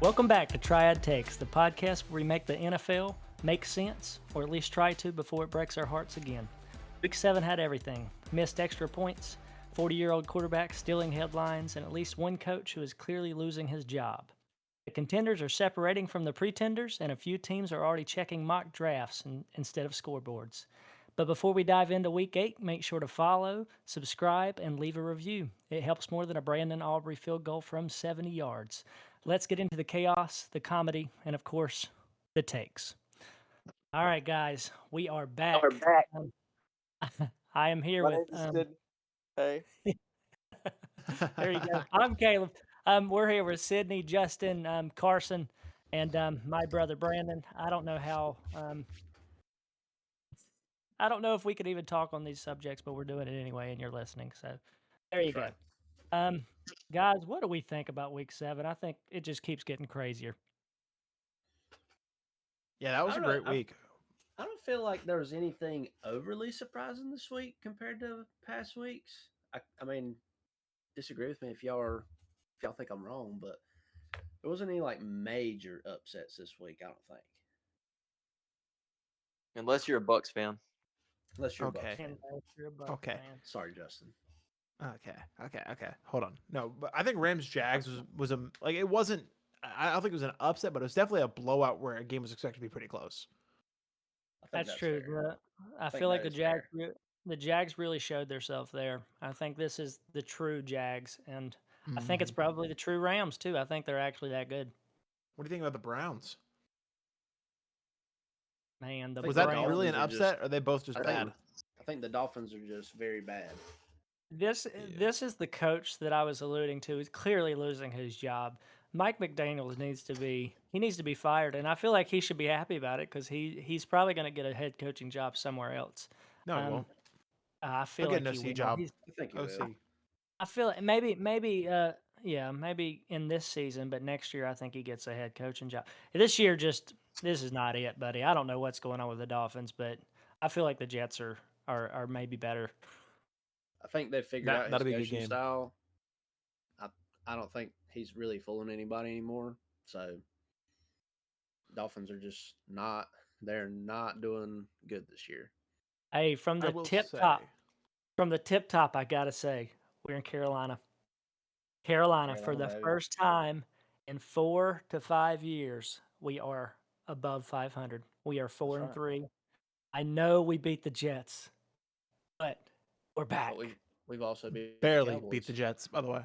Welcome back to Triad Takes, the podcast where we make the NFL make sense, or at least try to before it breaks our hearts again. Week 7 had everything. Missed extra points, 40-year-old quarterback stealing headlines, and at least one coach who is clearly losing his job. The contenders are separating from the pretenders, and a few teams are already checking mock drafts instead of scoreboards. But before we dive into Week 8, make sure to follow, subscribe, and leave a review. It helps more than a Brandon Aubrey field goal from 70 yards. Let's get into the chaos, the comedy, and of course, the takes. All right, guys, we are back. We're back. I am here My with... name is Sid. Hey. There you go. I'm Caleb. We're here with Sydney, Justin, Carson, and my brother Brandon. I don't know how... I don't know if we could even talk on these subjects, but we're doing it anyway, and you're listening. So there you go. Guys, what do we think about Week 7? I think it just keeps getting crazier. Yeah, that was a great week. I don't feel like there was anything overly surprising this week compared to past weeks. I mean, disagree with me if y'all think I'm wrong, but there wasn't any like major upsets this week. I don't think, Unless you're a Bucks fan. unless you're Okay. a Bucs fan. You're a Bucs Okay. fan. Sorry, Justin. Okay. Hold on. No, but I think Rams Jags was a like it wasn't. I don't think it was an upset, but it was definitely a blowout where a game was expected to be pretty close. I think That's true. fair. I think feel like that the is Jags, fair. the Jags really showed themselves there. I think this is the true Jags, and I think it's probably the true Rams too. I think they're actually that good. What do you think about the Browns? Man, the Was that Browns- really an Dolphins are upset, or are they both just bad? I think the Dolphins are just very bad. This is the coach that I was alluding to. He's clearly losing his job. Mike McDaniels needs to be fired, and I feel like he should be happy about it because he's probably going to get a head coaching job somewhere else. No, he won't. I feel He'll like get he an OC will. job. I think he OC. will. I feel like maybe in this season, but next year I think he gets a head coaching job. This year, this is not it, buddy. I don't know what's going on with the Dolphins, but I feel like the Jets are maybe better. I think they figured out his that'll be a good coaching game. style. I don't think he's really fooling anybody anymore. So Dolphins are just not. They're not doing good this year. Hey, from I the will tip say- top, I gotta say we're in Carolina. Carolina, for the Carolina, baby. first time in 4 to 5 years, we are above 500. We are 4-3. I know we beat the Jets, but we're back. But we've also beat Barely the beat the Jets, by the way.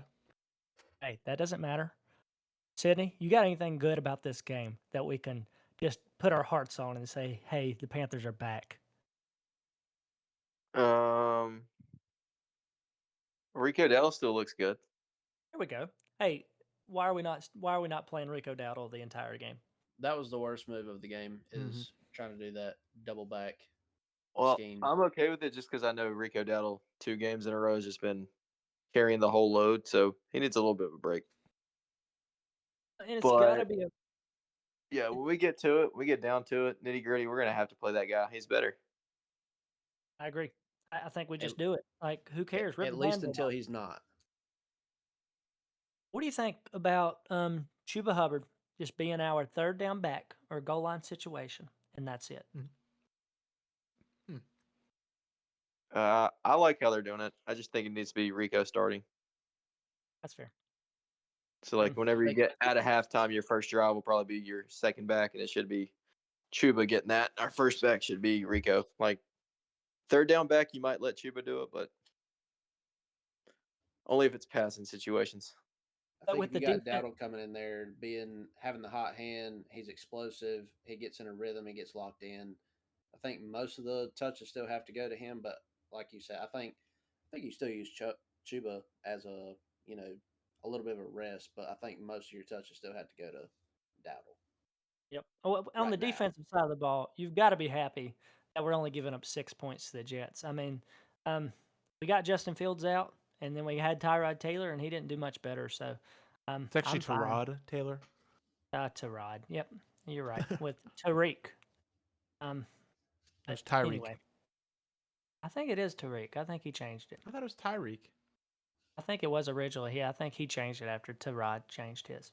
Hey, that doesn't matter. Sydney, you got anything good about this game that we can just put our hearts on and say, hey, the Panthers are back? Rico Dell still looks good. Here we go. Hey, why are we not playing Rico Dowdle the entire game? That was the worst move of the game. Is trying to do that double back. Well, scheme. I'm okay with it just because I know Rico Dowdle 2 games in a row has just been carrying the whole load, so he needs a little bit of a break. And it's But- got to be Yeah, when we get to it, we get down to it, nitty gritty, we're gonna have to play that guy. He's better. I agree. I think we just do it. Like, who cares? Rip At the least Band-Aid until off. he's not. What do you think about Chuba Hubbard just being our third down back or goal line situation, and that's it? I like how they're doing it. I just think it needs to be Rico starting. That's fair. So, like, whenever you get out of halftime, your first drive will probably be your second back, and it should be Chuba getting that. Our first back should be Rico. Like, third down back, you might let Chuba do it, but only if it's passing situations. I But think with if you the got defense- Dowdle coming in there, having the hot hand, he's explosive. He gets in a rhythm. He gets locked in. I think most of the touches still have to go to him. But like you said, I think you still use Chuba as a little bit of a rest. But I think most of your touches still have to go to Dowdle. Yep. Oh, on Right the now. defensive side of the ball, you've got to be happy that we're only giving up 6 points to the Jets. I mean, we got Justin Fields out, and then we had Tyrod Taylor, and he didn't do much better. So It's actually I'm fine. Tyrod Taylor. Tyrod. Yep, you're right. With Tariq. It's But Tyreek. Anyway, I think it is Tariq. I think he changed it. I thought it was Tyreek. I think it was originally. Yeah, I think he changed it after Tyrod changed his.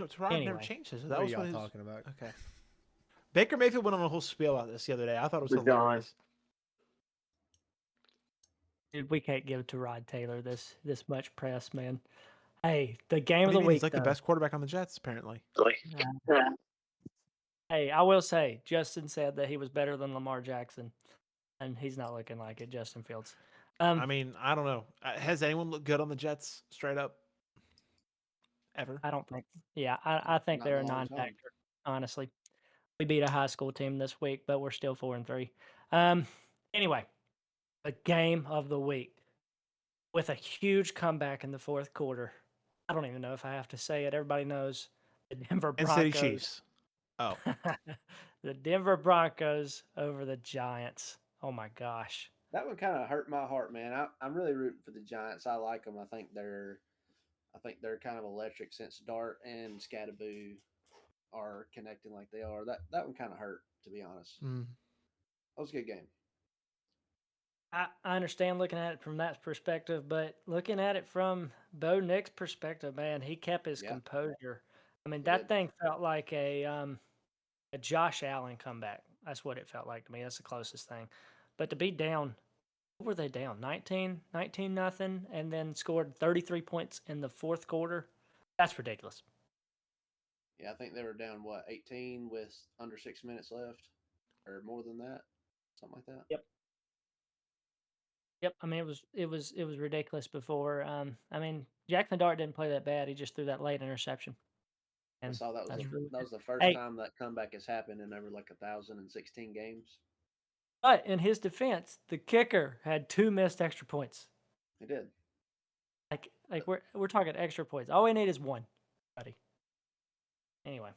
No, Tyrod never Anyway. changed his. What That are was y'all what his. talking about? Okay. Baker Mayfield went on a whole spiel about this the other day. I thought it was But John, hilarious. Dude, we can't give to Rod Taylor this much press, man. Hey, the game What of do the you mean? He's week, like the though. best quarterback on the Jets, apparently. Hey, I will say, Justin said that he was better than Lamar Jackson, and he's not looking like it, Justin Fields. I mean, I don't know. Has anyone looked good on the Jets straight up? Ever? I don't think. Yeah, I think Not in they're a a long time. non-factor. Honestly, we beat a high school team this week, but we're still 4-3. Anyway, the game of the week with a huge comeback in the fourth quarter. I don't even know if I have to say it. Everybody knows the Denver And Broncos. City Chiefs. Oh, The Denver Broncos over the Giants. Oh my gosh. That one kind of hurt my heart, man. I'm really rooting for the Giants. I like them. I think they're kind of electric since Dart and Scatterboo are connecting like they are. That one kind of hurt, to be honest. mm. That was a good game. I understand looking at it from that perspective, but looking at it from Bo Nick's perspective, man, he kept his Yeah. composure. I mean, He that did. thing felt like a Josh Allen comeback. That's what it felt like to me. That's the closest thing. But to be down, what were they down? 19 nothing, and then scored 33 points in the fourth quarter. That's ridiculous. Yeah, I think they were down 18 with under 6 minutes left, or more than that, something like that. Yep. I mean, it was ridiculous before. I mean, Jackson Dart didn't play that bad. He just threw that late interception. I And saw that that's really that it. was the first Hey, time that comeback has happened in over like 1,016 games. but in his defense, the kicker had 2 missed extra points. He did. Like we're talking extra points. All we need is 1, buddy. Anyway,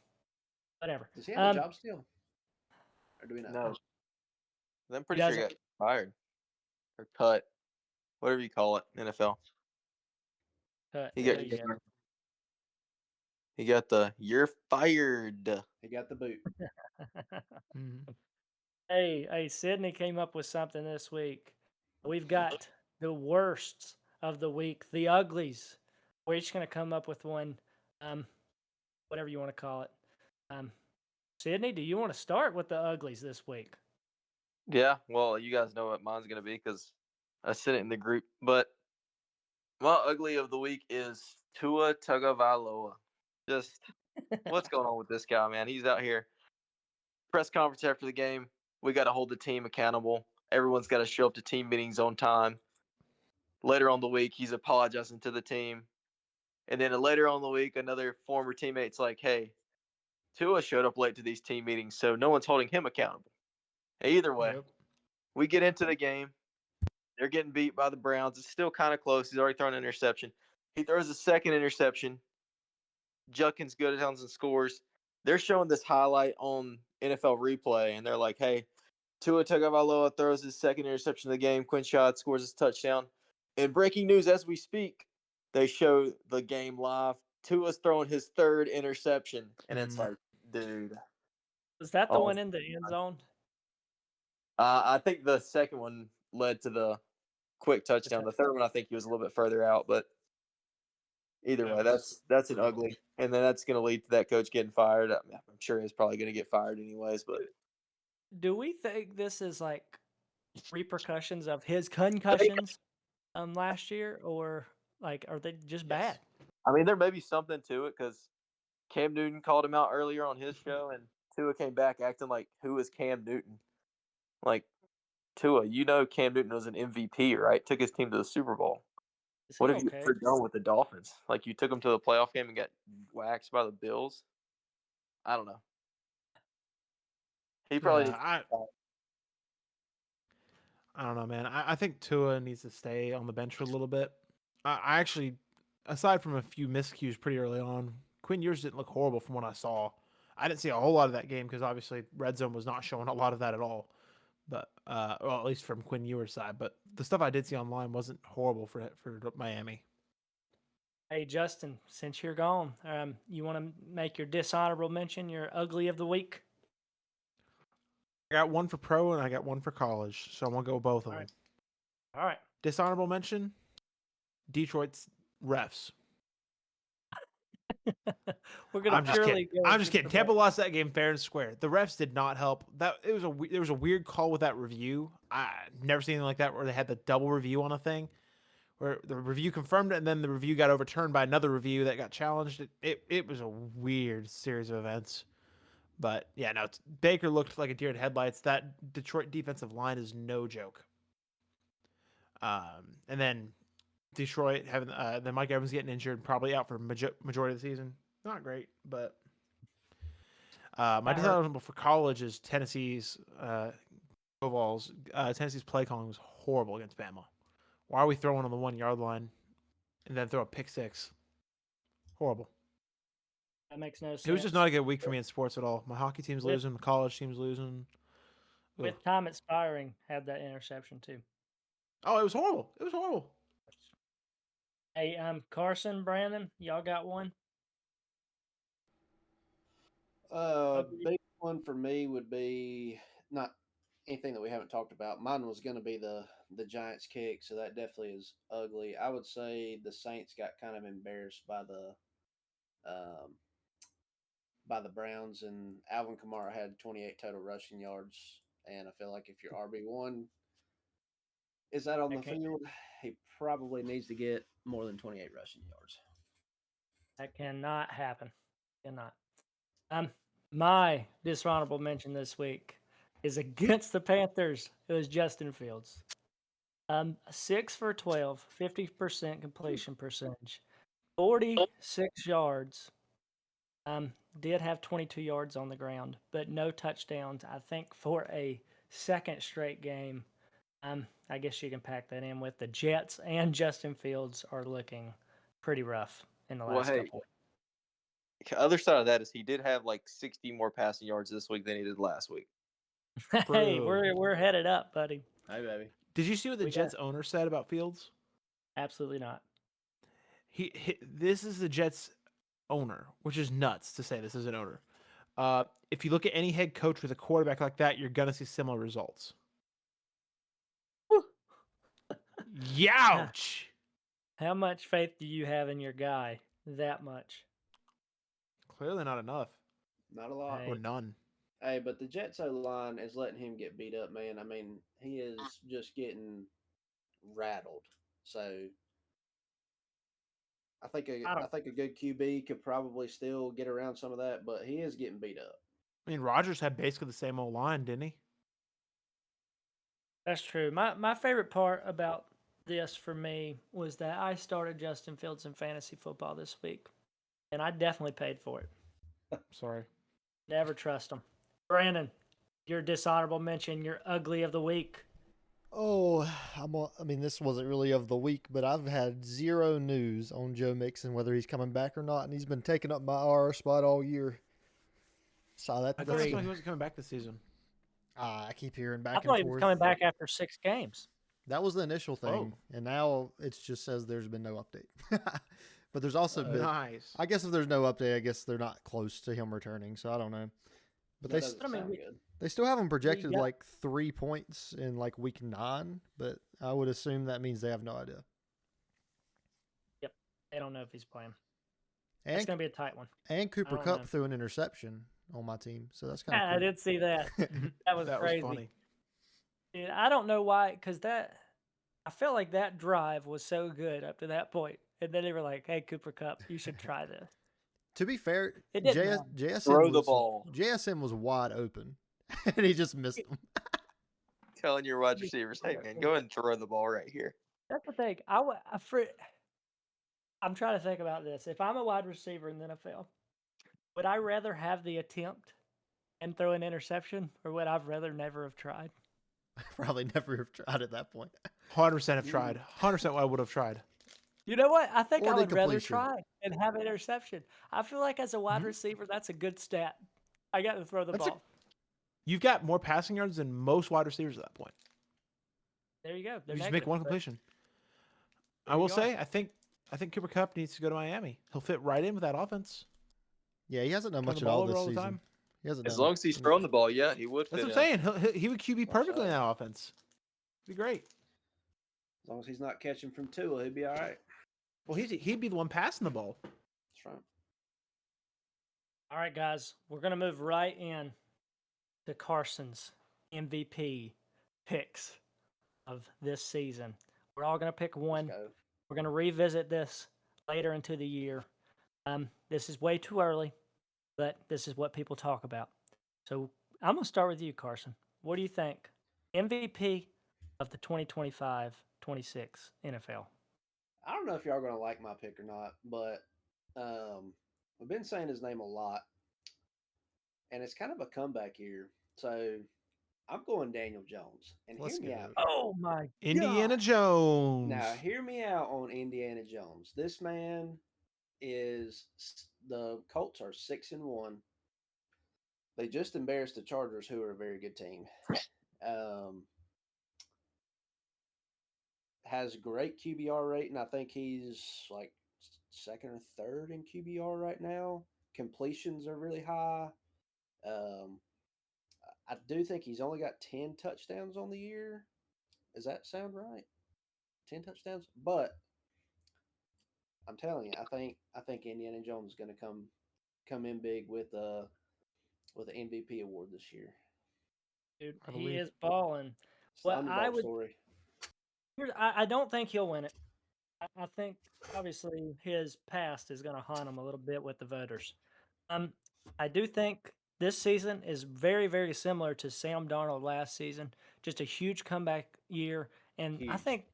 whatever. Does he have a job still, or do we know? no. I'm He pretty sure he doesn't. got fired or cut, whatever you call it, NFL. He got There you go. he got the "you're fired." He got the boot. Mm. Hey, Sydney came up with something this week. We've got the worsts of the week, the uglies. We're each going to come up with one, whatever you want to call it. Sydney, do you want to start with the uglies this week? Yeah, well, you guys know what mine's gonna be because I sent it in the group. But my ugly of the week is Tua Tagovailoa. Just what's going on with this guy, man? He's out here press conference after the game. We got to hold the team accountable. Everyone's got to show up to team meetings on time. Later on the week, he's apologizing to the team. And then later on the week, another former teammate's like, hey, Tua showed up late to these team meetings, so no one's holding him accountable. Either way, Yep. we get into the game. They're getting beat by the Browns. It's still kind of close. He's already thrown an interception. He throws a second interception. Judkins goes down and scores. They're showing this highlight on NFL replay, and they're like, hey, Tua Tagovailoa throws his second interception of the game. Quinshad scores his touchdown. In breaking news as we speak, they show the game live. Tua's throwing his third interception, and it's like, dude. Was that the Oh, one in the end zone? I think the second one led to the quick touchdown. The third one, I think he was a little bit further out, but either way, that's an ugly. And then that's going to lead to that coach getting fired. I'm sure he's probably going to get fired anyways, but Do we think this is like repercussions of his concussions last year, or like are they just bad? I mean, there may be something to it because Cam Newton called him out earlier on his show, and Tua came back acting like, who is Cam Newton? Like, Tua, Cam Newton was an MVP, right? Took his team to the Super Bowl. Is What he have you okay? ever done with the Dolphins? Like, you took them to the playoff game and got waxed by the Bills? I don't know. He probably needs I don't know, man. I think Tua needs to stay on the bench for a little bit. I actually, aside from a few miscues pretty early on, Quinn Ewers didn't look horrible from what I saw. I didn't see a whole lot of that game because obviously Red Zone was not showing a lot of that at all. But well, at least from Quinn Ewers' side. But the stuff I did see online wasn't horrible for Miami. Hey Justin, since you're gone, you want to make your dishonorable mention, your ugly of the week? I got one for pro and I got one for college, so I'm gonna go with both of them. All right. Dishonorable mention: Detroit's refs. We're gonna I'm just purely kidding. go I'm just with kidding. the Tampa lost that game fair and square. The refs did not help. There was a weird call with that review. I never seen anything like that where they had the double review on a thing, where the review confirmed it and then the review got overturned by another review that got challenged. It was a weird series of events. But yeah, no, Baker looked like a deer in headlights. That Detroit defensive line is no joke. And then Detroit having then Mike Evans getting injured, probably out for majority of the season. Not great, but my dishonorable for college is Tennessee's Vols. Tennessee's play calling was horrible against Bama. Why are we throwing on the 1 yard line and then throw a pick six? Horrible. That makes no sense. It was just not a good week for me in sports at all. My hockey team's losing, my college team's losing. Ugh. With time expiring, had that interception too. Oh, it was horrible. It was horrible. Hey, Carson, Brandon, y'all got one? Big one for me would be not anything that we haven't talked about. Mine was going to be the Giants kick, so that definitely is ugly. I would say the Saints got kind of embarrassed by the Browns, and Alvin Kamara had 28 total rushing yards. And I feel like if your RB1 is out on the field, he probably needs to get more than 28 rushing yards. That cannot happen. Cannot. My dishonorable mention this week is against the Panthers. It was Justin Fields. 6 for 12, 50% completion percentage, 46 yards. Did have 22 yards on the ground, but no touchdowns. I think for a second straight game, I guess you can pack that in with the Jets and Justin Fields are looking pretty rough in the last couple weeks. The other side of that is he did have like 60 more passing yards this week than he did last week. Hey, we're headed up, buddy. Hey, baby. Did you see what the Jets owner said about Fields? Absolutely not. This is the Jets owner, which is nuts to say this is an owner. If you look at any head coach with a quarterback like that, you're gonna see similar results. Youch! How much faith do you have in your guy? That much? Clearly not enough. Not a lot. Or none. Hey, but the Jets O-line is letting him get beat up, man. I mean, he is just getting rattled. So I think a good QB could probably still get around some of that, but he is getting beat up. I mean, Rodgers had basically the same old line, didn't he? That's true. My favorite part about this for me was that I started Justin Fields in fantasy football this week, and I definitely paid for it. Sorry. Never trust him. Brandon, your dishonorable mention, your ugly of the week. Oh, I mean, this wasn't really of the week, but I've had zero news on Joe Mixon, whether he's coming back or not, and he's been taking up my RR spot all year. Saw that. I thought he wasn't coming back this season. I keep hearing back I and thought forth. he was coming back after 6 games. That was the initial thing, and now it just says there's been no update. But there's also been. Nice. I guess if there's no update, I guess they're not close to him returning, so I don't know. But they still have him projected like 3 points in like week 9, but I would assume that means they have no idea. Yep, they don't know if he's playing. And it's gonna be a tight one. And Cooper Kupp threw an interception on my team, so that's kind of cool. I did see that. That was crazy. Was funny. Dude, I don't know why, because I felt like that drive was so good up to that point, and then they were like, "Hey, Cooper Kupp, you should try this." To be fair, JSN was wide open, and he just missed him. Telling your wide receivers, "Hey man, go ahead and throw the ball right here." That's the thing. I'm trying to think about this. If I'm a wide receiver in the NFL, would I rather have the attempt and throw an interception, or would I rather never have tried? Probably never have tried at that point. 100% have tried. 100% I would have tried. You know what? I think I would rather try and have an interception. I feel like as a wide receiver, that's a good stat. I got to throw the ball. You've got more passing yards than most wide receivers at that point. There you go. You just make one completion. I will say, I think Cooper Kupp needs to go to Miami. He'll fit right in with that offense. Yeah, he hasn't done much at all this season. Time. As long as he's throwing the ball, yeah, he would. That's what I'm saying. He would QB perfectly in that offense. It'd be great. As long as he's not catching from Tua, he'd be all right. Well, he'd be the one passing the ball. That's right. All right, guys, we're going to move right in to Carson's MVP picks of this season. We're all going to pick one. We're going to revisit this later into the year. This is way too early, but this is what people talk about. So I'm going to start with you, Carson. What do you think? MVP of the 2025-26 NFL. I don't know if y'all are going to like my pick or not, but I've been saying his name a lot, and it's kind of a comeback year. So I'm going Daniel Jones. And hear me out. Oh, my Indiana God. Jones. Now, hear me out on Indiana Jones. This man is – the Colts are 6-1. They just embarrassed the Chargers, who are a very good team. Has great QBR rating. I think he's like second or third in QBR right now. Completions are really high. I do think he's only got 10 touchdowns on the year. Does that sound right? 10 touchdowns? But I'm telling you, I think Indiana Jones is going to come in big with the MVP award this year. Dude, he is balling. Well, story. I don't think he'll win it. I think obviously his past is going to haunt him a little bit with the voters. I do think this season is very, very similar to Sam Darnold last season. Just a huge comeback year, and I think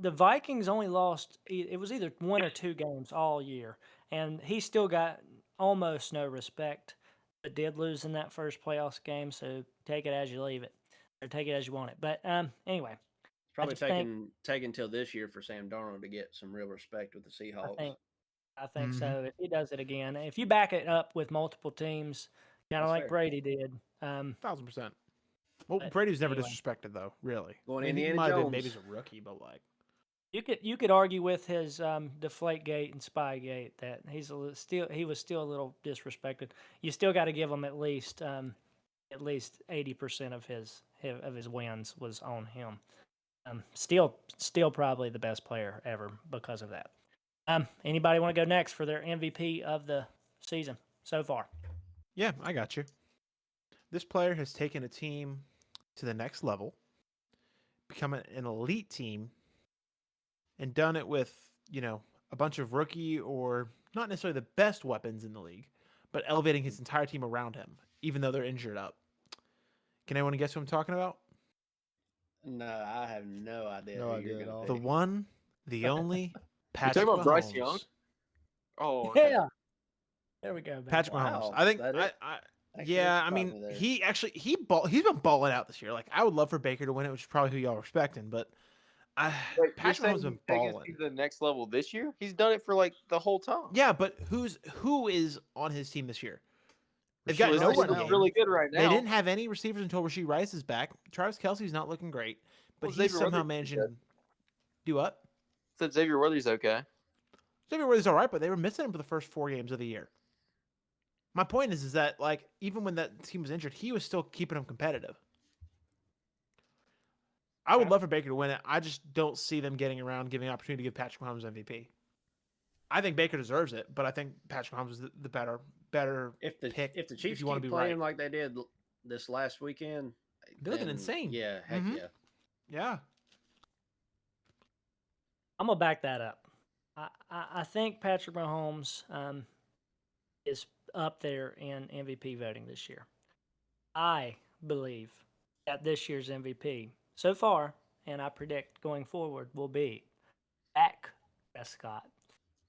the Vikings only lost. It was either 1 or 2 games all year, and he still got almost no respect, but did lose in that first playoffs game. So take it as you leave it, or take it as you want it. But anyway. Probably taking till this year for Sam Darnold to get some real respect with the Seahawks. I think so. If he does it again, if you back it up with multiple teams, kind of like Brady did, 1,000%. Well, Brady was never disrespected though, really. Going Indiana Jones, maybe he's a rookie, but like you could argue with his Deflategate and Spygate that he was still a little disrespected. You still got to give him at least 80% of his wins was on him. Still probably the best player ever because of that. Anybody want to go next for their MVP of the season so far? Yeah, I got you. This player has taken a team to the next level, become an elite team, and done it with, a bunch of rookie or not necessarily the best weapons in the league, but elevating his entire team around him, even though they're injured up. Can anyone guess who I'm talking about? No, I have no idea. No idea at all. The one, the only, Patrick Mahomes. Bryce Young? Oh, yeah. There we go. Baby. Patrick Mahomes. I think. I mean, he's been balling out this year. Like, I would love for Baker to win it, which is probably who y'all are respecting. But Patrick Mahomes has been balling. To the next level this year. He's done it for like the whole time. Yeah, but who is on his team this year? They've got no one really good right now. They didn't have any receivers until Rashee Rice is back. Travis Kelce's not looking great, but he's somehow managing to do what? Said Xavier Worthy's okay. Xavier Worthy's all right, but they were missing him for the first 4 games of the year. My point is that like even when that team was injured, he was still keeping them competitive. I would love for Baker to win it. I just don't see them getting around giving an opportunity to give Patrick Mahomes MVP. I think Baker deserves it, but I think Patrick Mahomes is the better pick. If the Chiefs keep playing like they did this last weekend, they're looking insane. Yeah, heck yeah. Yeah. I'm gonna back that up. I think Patrick Mahomes is up there in MVP voting this year. I believe that this year's MVP so far, and I predict going forward, will be Dak Prescott.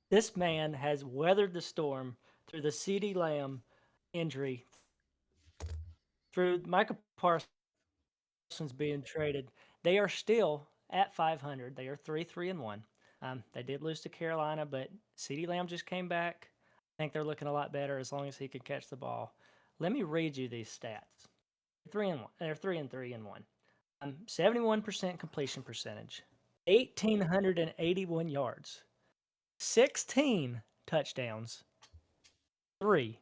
This man has weathered the storm through the CeeDee Lamb injury, through Micah Parsons being traded. They are still at 500. They are 3-1. They did lose to Carolina, but CeeDee Lamb just came back. I think they're looking a lot better as long as he can catch the ball. Let me read you these stats. 3-1. They're 3-1. 71% completion percentage, 1,881 yards, 16 touchdowns, 3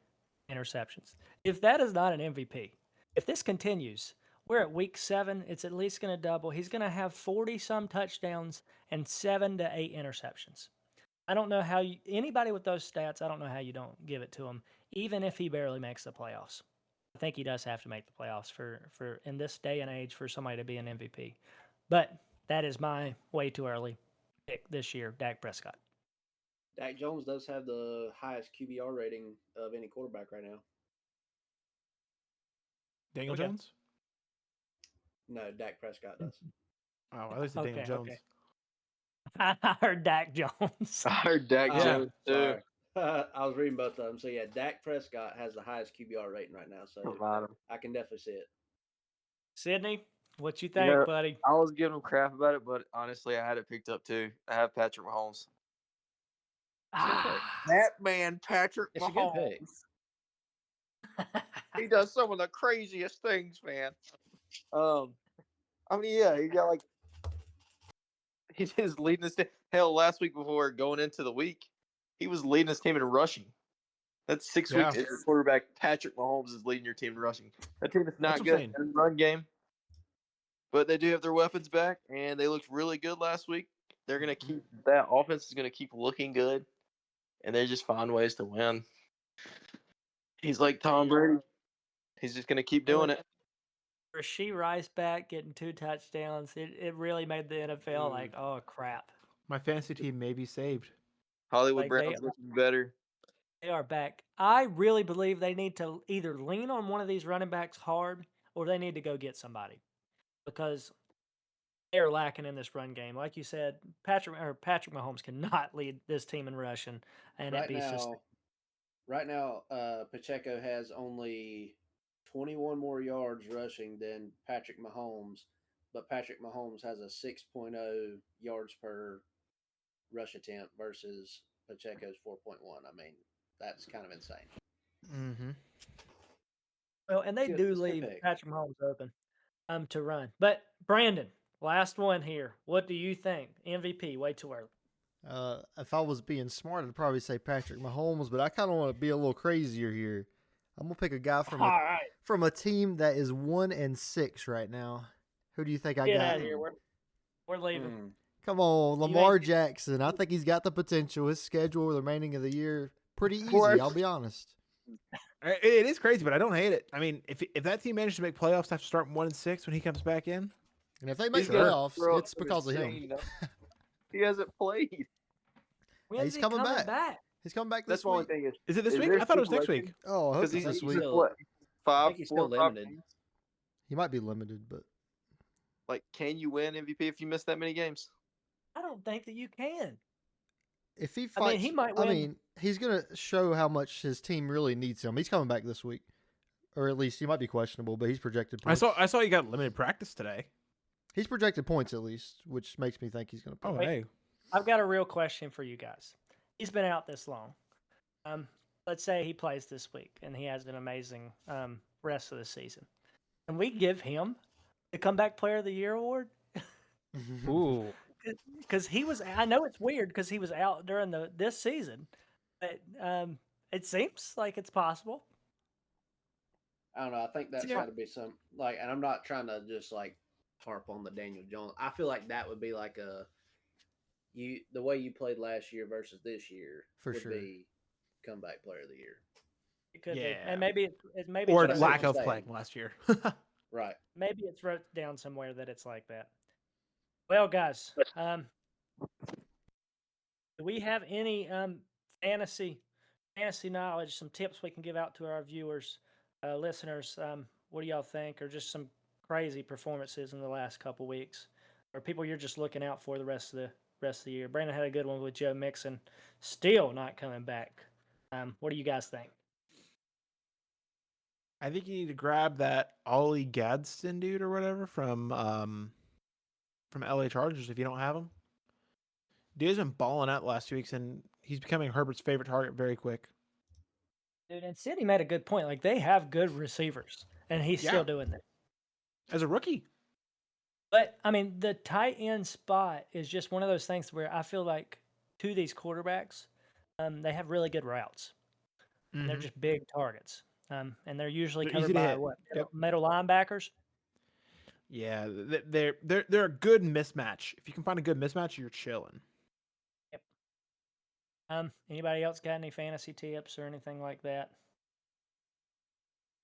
interceptions. If that is not an MVP, if this continues, we're at week 7. It's at least going to double. He's going to have 40-some touchdowns and 7 to 8 interceptions. I don't know how anybody with those stats, I don't know how you don't give it to him, even if he barely makes the playoffs. I think he does have to make the playoffs for in this day and age for somebody to be an MVP. But that is my way too early pick this year, Dak Prescott. Dak Jones does have the highest QBR rating of any quarterback right now. Daniel Jones? No, Dak Prescott does. Oh, I was Daniel Jones. Okay. I heard Dak Jones. I heard Dak Jones too. Sorry. I was reading both of them. So yeah, Dak Prescott has the highest QBR rating right now. So I can definitely see it. Sydney, what you think, buddy? I was giving him crap about it, but honestly, I had it picked up too. I have Patrick Mahomes. That man, Patrick Mahomes. He does some of the craziest things, man. I mean, yeah, he got like he is leading this team. Hell, last week before going into the week, he was leading his team in rushing. That's 6 weeks. As quarterback Patrick Mahomes is leading your team in rushing. That team is not good in the run game, but they do have their weapons back, and they looked really good last week. They're gonna keep that offense is gonna keep looking good, and they just find ways to win. He's like Tom Brady. He's just gonna keep doing it. Rashee Rice back getting 2 touchdowns. It really made the NFL like, oh crap. My fantasy team may be saved. Hollywood Browns looking better. They are back. I really believe they need to either lean on one of these running backs hard or they need to go get somebody because they are lacking in this run game. Like you said, Patrick Mahomes cannot lead this team in rushing, and right now, Pacheco has only 21 more yards rushing than Patrick Mahomes, but Patrick Mahomes has a 6.0 yards per rush attempt versus Pacheco's 4.1. I mean, that's kind of insane. Mm-hmm. Well, and they do leave Patrick Mahomes open to run. But Brandon, last one here. What do you think? MVP, way too early. If I was being smart, I'd probably say Patrick Mahomes, but I kind of want to be a little crazier here. I'm gonna pick a guy from a team that is 1-6 right now. Who do you think I got? Get out of here. We're leaving. Come on, Lamar Jackson. I think he's got the potential. His schedule the remaining of the year pretty easy. I'll be honest. It is crazy, but I don't hate it. I mean, if that team manages to make playoffs after starting 1-6 when he comes back in, and if they make playoffs, it's because of him. He hasn't played. He's coming back. He's coming back this week. Is it this week? I thought it was next week. Oh, I hope it's this week. I think he's still limited. He might be limited, but can you win MVP if you miss that many games? I don't think that you can. If he fights, he might win. I mean, he's going to show how much his team really needs him. He's coming back this week, or at least he might be questionable, but he's projected points. I saw he got limited practice today. He's projected points at least, which makes me think he's going to play. Oh, hey. I've got a real question for you guys. He's been out this long. Let's say he plays this week and he has an amazing rest of the season. Can we give him the Comeback Player of the Year award? Ooh. Because he was, I know it's weird because he was out during this season, but it seems like it's possible. I don't know. I think that's got to be some and I'm not trying to just harp on the Daniel Jones. I feel like that would be like the way you played last year versus this year would be Comeback Player of the Year. It could be, and maybe or lack of playing last year. Right. Maybe it's wrote down somewhere that it's like that. Well, guys, do we have any fantasy knowledge, some tips we can give out to our viewers, listeners? What do y'all think, or just some crazy performances in the last couple weeks, or people you're just looking out for the rest of the year? Brandon had a good one with Joe Mixon, still not coming back. What do you guys think? I think you need to grab that Ollie Gadsden dude or whatever from LA Chargers if you don't have him. Dude's been balling out the last 2 weeks, and he's becoming Herbert's favorite target very quick. Dude, and City made a good point. Like, they have good receivers, and he's still doing that. As a rookie. But, I mean, the tight end spot is just one of those things where I feel like to these quarterbacks, they have really good routes. And they're just big targets. And they're usually covered by middle linebackers. Yeah, they're a good mismatch. If you can find a good mismatch, you're chilling. Yep. Anybody else got any fantasy tips or anything like that?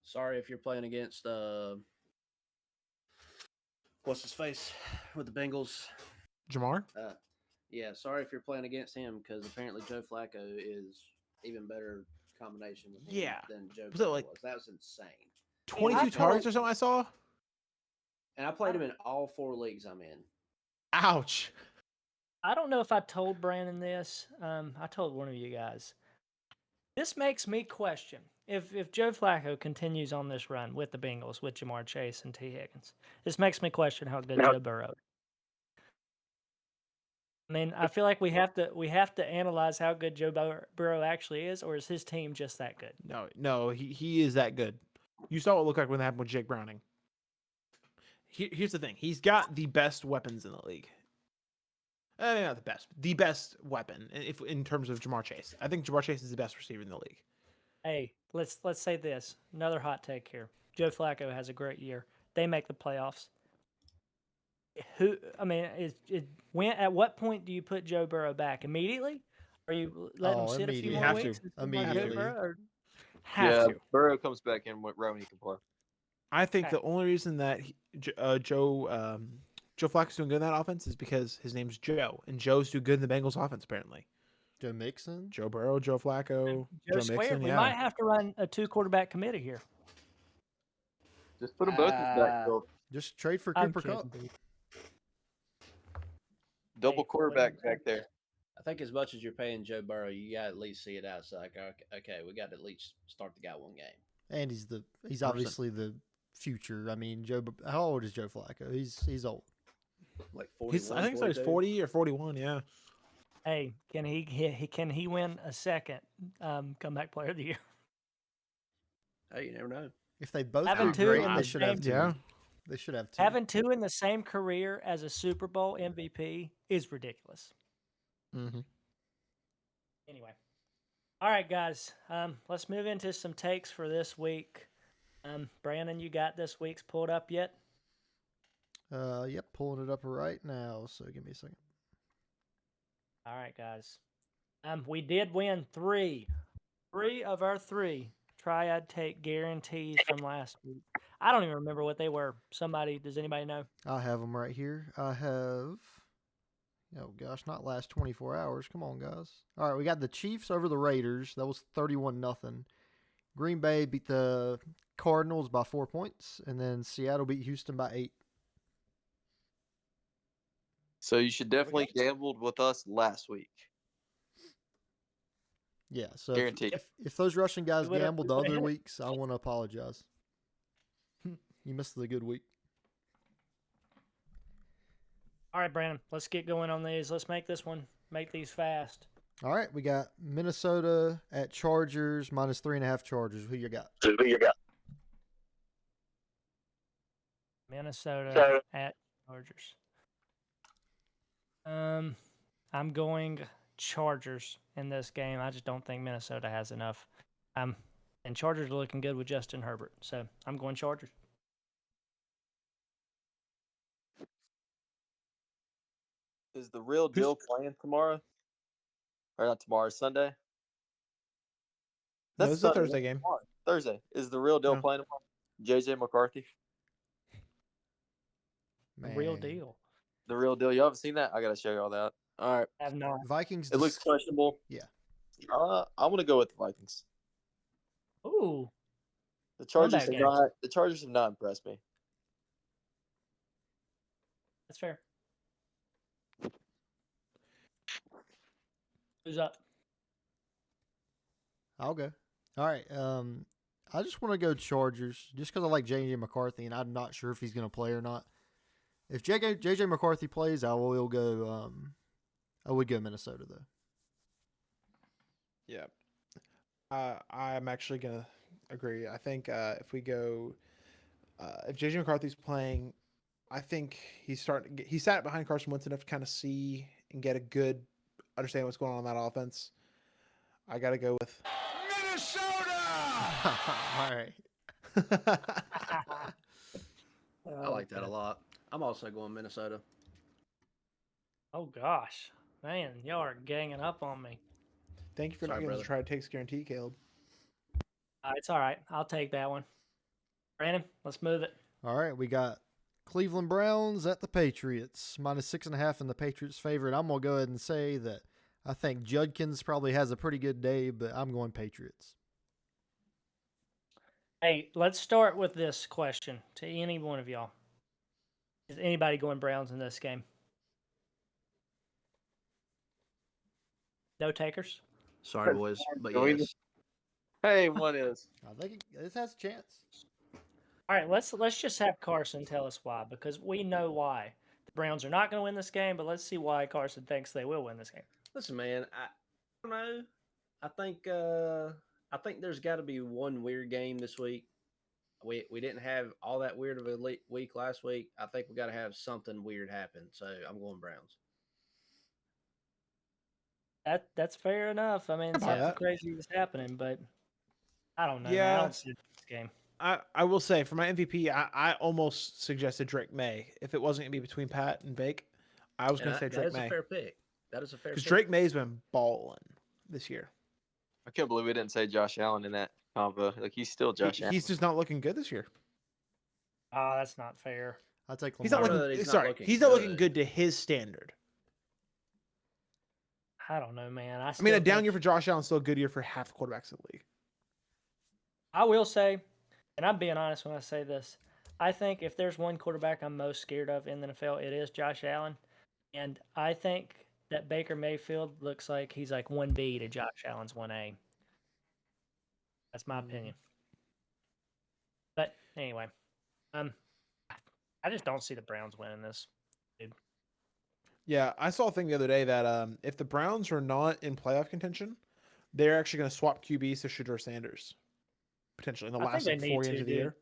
Sorry if you're playing against what's his face with the Bengals, Jamar. Yeah, sorry if you're playing against him because apparently Joe Flacco is even better combination with him than Joe Was it Burrow like was. That was insane. 22 targets or something I saw? And I played him in all 4 leagues I'm in. Ouch. I don't know if I told Brandon this. I told one of you guys. This makes me question if Joe Flacco continues on this run with the Bengals with Jamar Chase and T. Higgins. This makes me question how good Joe Burrow. I mean, I feel like we have to analyze how good Joe Burrow actually is, or is his team just that good? No, he is that good. You saw what it looked like when that happened with Jake Browning. Here's the thing: he's got the best weapons in the league. Not the best weapon if in terms of Jamar Chase. I think Jamar Chase is the best receiver in the league. Hey, let's say this. Another hot take here. Joe Flacco has a great year. They make the playoffs. At what point do you put Joe Burrow back? Immediately? Are you letting him sit a few more weeks? Immediately. Have to. Burrow comes back in with Rowan, he can play. I think the only reason that Joe Flacco's doing good in that offense is because his name's Joe, and Joe's do good in the Bengals offense apparently. Joe Mixon, Joe Burrow, Joe Flacco, Joe Mixon. We might have to run a 2-quarterback committee here. Just put them both in the backfield. Just trade for Cooper Kupp. Double quarterback back there. I think as much as you're paying Joe Burrow, you got to at least see it out. So like, okay, we got to at least start the guy one game. And he's obviously the future. I mean, how old is Joe Flacco? He's old. Like 41. I think he's 40 or 41. Yeah. Hey, can he win a second comeback player of the year? Hey, you never know. If they both do great, they should have 2. Yeah. They should have 2. Having 2 in the same career as a Super Bowl MVP is ridiculous. Mm-hmm. Anyway. All right, guys. Let's move into some takes for this week. Brandon, you got this week's pulled up yet? Yep, pulling it up right now. So give me a second. All right, guys. We did win 3 of our 3 triad take guarantees from last week. I don't even remember what they were. Does anybody know? I have them right here. I have, oh gosh, not last 24 hours. Come on, guys. All right, we got the Chiefs over the Raiders. That was 31-0. Green Bay beat the Cardinals by 4 points, and then Seattle beat Houston by 8. So you should definitely gambled with us last week. Yeah, so guaranteed. If those Russian guys gambled the other weeks, I want to apologize. You missed the good week. All right, Brandon, let's get going on these. Let's make these fast. All right, we got Minnesota at Chargers minus 3.5 Chargers. Who you got? Minnesota at Chargers. I'm going Chargers in this game. I just don't think Minnesota has enough. And Chargers are looking good with Justin Herbert, so I'm going Chargers. Is the real deal playing tomorrow? Or not tomorrow, Sunday? That's it's a Thursday game. Thursday. Is the real deal playing tomorrow? JJ McCarthy? Man. Real deal. The real deal. You haven't seen that? I got to show you all that. All right. I have not. Vikings. It looks questionable. Yeah. I'm going to go with the Vikings. Ooh. The Chargers have not impressed me. That's fair. Who's up? I'll go. All right. I just want to go Chargers just because I like J.J. McCarthy, and I'm not sure if he's going to play or not. If J.J. McCarthy plays, I will go. I would go Minnesota though. Yeah. I'm actually gonna agree. I think if we go, if J.J. McCarthy's playing, I think he sat behind Carson Wentz enough to kind of see and get a good understanding what's going on in that offense. I got to go with Minnesota. All right. I like that a lot. I'm also going Minnesota. Oh gosh, man, y'all are ganging up on me. Thank you for not Sorry, giving us brother. a try to takes guarantee, Caleb. It's all right. I'll take that one. Brandon, let's move it. All right, we got Cleveland Browns at the Patriots, -6.5 in the Patriots' favor. And I'm going to go ahead and say that I think Judkins probably has a pretty good day, but I'm going Patriots. Hey, let's start with this question to any one of y'all. Is anybody going Browns in this game? No takers? Sorry, boys, but Go in. yes. Hey, one is. I think this has a chance. All right, let's just have Carson tell us why, because we know why. The Browns are not going to win this game, but let's see why Carson thinks they will win this game. Listen, man, I don't know. I think there's got to be one weird game this week. We didn't have all that weird of a week last week. I think we got to have something weird happen. So I'm going Browns. That's fair enough. I mean, something crazy is happening, but I don't know. Yeah. Man. I don't see this game. I will say, for my MVP, I almost suggested Drake May. If it wasn't going to be between Pat and Bake, I was going to say Drake May. That is a fair pick. That is a fair pick. Because Drake May's been balling this year. I can't believe we didn't say Josh Allen in that combo. Like, he's still Josh Allen. He's just not looking good this year. Oh, that's not fair. I'll take Lamar. He's not looking. He's not looking good to his standard. I don't know, man. I mean, a down year for Josh Allen, still a good year for half the quarterbacks in the league. I will say, and I'm being honest when I say this, I think if there's one quarterback I'm most scared of in the NFL, it is Josh Allen. And I think that Baker Mayfield looks like he's like 1B to Josh Allen's 1A. That's my opinion. But anyway, I just don't see the Browns winning this, dude. Yeah, I saw a thing the other day that if the Browns are not in playoff contention, they're actually going to swap QBs to Shedeur Sanders potentially in the last 4 games of the year.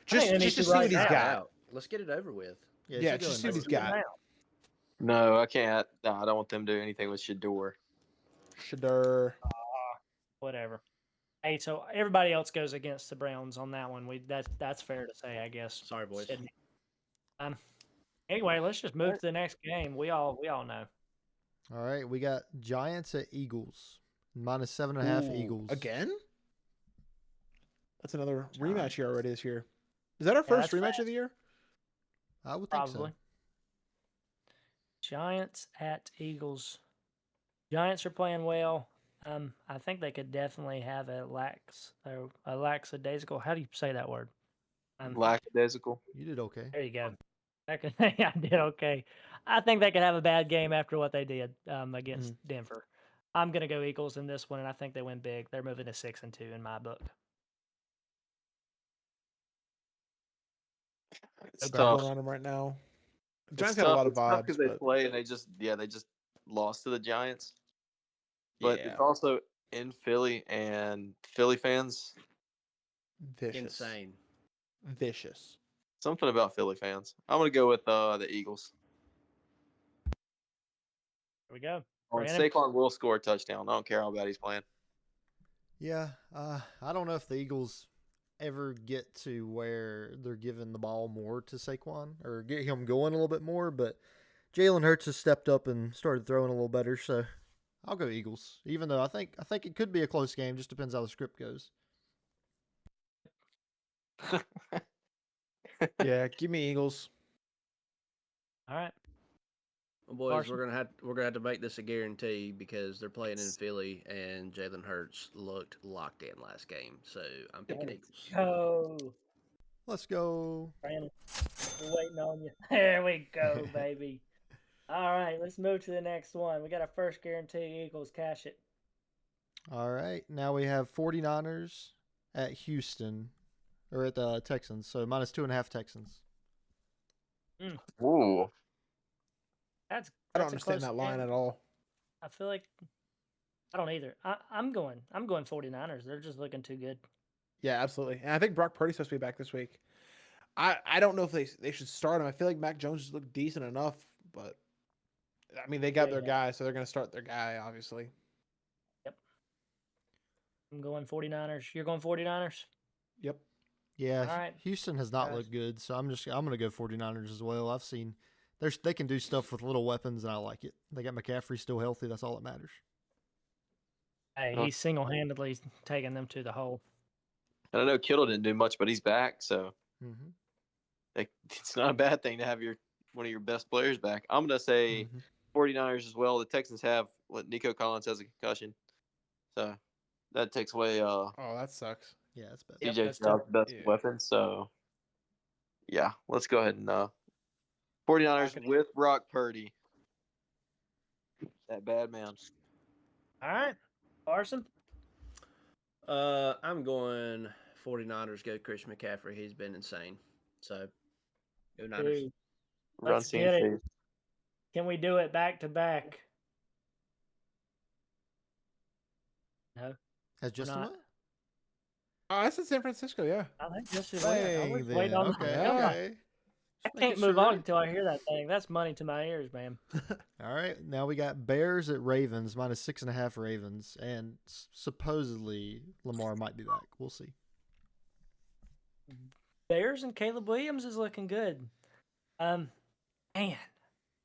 Just to see what he's got. Let's get it over with. Yeah, just see what he's got. No, I can't. No, I don't want them to do anything with Shedeur. Whatever. Hey, so everybody else goes against the Browns on that one. That's fair to say, I guess. Sorry, boys. Anyway, let's just move to the next game. We all know. All right, we got Giants at Eagles, -7.5 Eagles again. That's another rematch here already this year. Is that our first rematch of the year? I would think so. Giants at Eagles. Giants are playing well. I think they could definitely have a lackadaisical. How do you say that word? Lackadaisical. You did okay. There you go. I did okay. I think they could have a bad game after what they did against Denver. I'm gonna go Eagles in this one, and I think they win big. They're moving to 6-2 in my book. It's tough on them right now. The Giants got a lot of vibes because they play and they just lost to the Giants. But yeah. it's also in Philly, and Philly fans Insane. Vicious. Something about Philly fans. I'm gonna go with the Eagles. Here we go. Saquon will score a touchdown. I don't care how bad he's playing. Yeah, I don't know if the Eagles ever get to where they're giving the ball more to Saquon or get him going a little bit more, but Jalen Hurts has stepped up and started throwing a little better, so I'll go Eagles. Even though I think it could be a close game, just depends how the script goes. Yeah, give me Eagles. All right. Well, boys, we're gonna have to make this a guarantee because they're playing in Philly and Jalen Hurts looked locked in last game. So I'm picking Eagles. Go. Let's go. Brandon, we're waiting on you. There we go, baby. All right, let's move to the next one. We got our first guarantee. Eagles, cash it. All right, now we have 49ers at Houston, or at the Texans. So -2.5 Texans. Ooh. That's I don't understand that line at all. I feel like I don't either. I'm going 49ers. They're just looking too good. Yeah, absolutely. And I think Brock Purdy's supposed to be back this week. I don't know if they should start him. I feel like Mac Jones has looked decent enough, but I mean they got their guy, so they're going to start their guy, obviously. Yep. I'm going 49ers. You're going 49ers? Yep. Yeah, all right. Houston has not looked good, so I'm going to go 49ers as well. I've seen they can do stuff with little weapons, and I like it. They got McCaffrey still healthy. That's all that matters. Hey, he's single-handedly taking them to the hole. And I know Kittle didn't do much, but he's back, so it's not a bad thing to have one of your best players back. I'm going to say 49ers as well. The Texans have Nico Collins has a concussion, so that takes away Oh, that sucks. Yeah, that's bad. CJ Stroud's best weapon. So, yeah, let's go ahead and 49ers with Brock Purdy. That bad man. All right, Carson. I'm going 49ers. Go Chris McCaffrey. He's been insane. So, go Niners. Let's get it. Can we do it back to back? No. Has Justin won? Oh, I said San Francisco, yeah. I think Justin won. Wait on okay. I can't move on until I hear that thing. That's money to my ears, man. All right. Now we got Bears at Ravens, -6.5 Ravens. And supposedly Lamar might be back. We'll see. Bears and Caleb Williams is looking good. Man.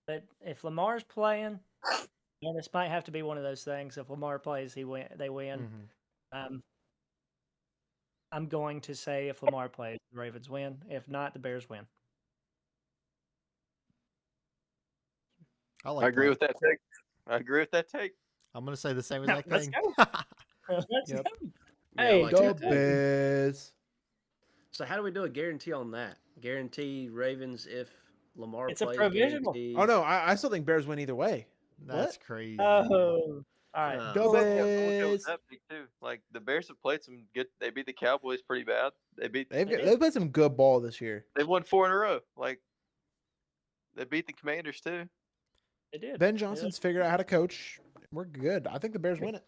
But if Lamar's playing, and this might have to be one of those things. If Lamar plays, they win. I'm going to say if Lamar plays, the Ravens win. If not, the Bears win. I agree with that take. I'm going to say the same exact thing. Let's go. Hey, go Bears. So how do we do a guarantee on that? Guarantee Ravens if Lamar plays? It's a provisional. Oh, no, I still think Bears win either way. That's crazy. Oh, all right. Go Bears. Too. Like, the Bears have played some good. They beat the Cowboys pretty bad. They've played some good ball this year. They've won 4 in a row. Like, they beat the Commanders too. They did. Ben Johnson's figured out how to coach. We're good. I think the Bears win it.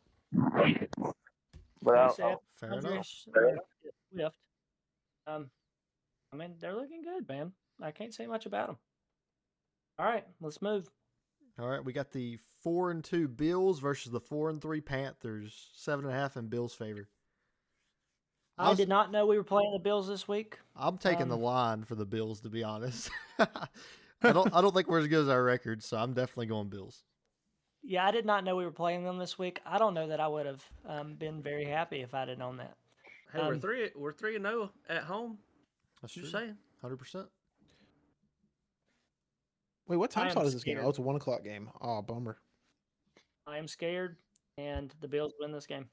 But fair enough. I mean, they're looking good, man. I can't say much about them. All right, let's move. All right, we got the 4-2 Bills versus the 4-3 Panthers. 7.5 in Bills' favor. I did not know we were playing the Bills this week. I'm taking the line for the Bills, to be honest. I don't think we're as good as our record, so I'm definitely going Bills. Yeah, I did not know we were playing them this week. I don't know that I would have been very happy if I had known that. Hey, we're 3-0 at home. That's true. Just saying. 100%. Wait, what time slot is this game? Oh, it's a 1:00 game. Oh, bummer. I am scared, and the Bills win this game.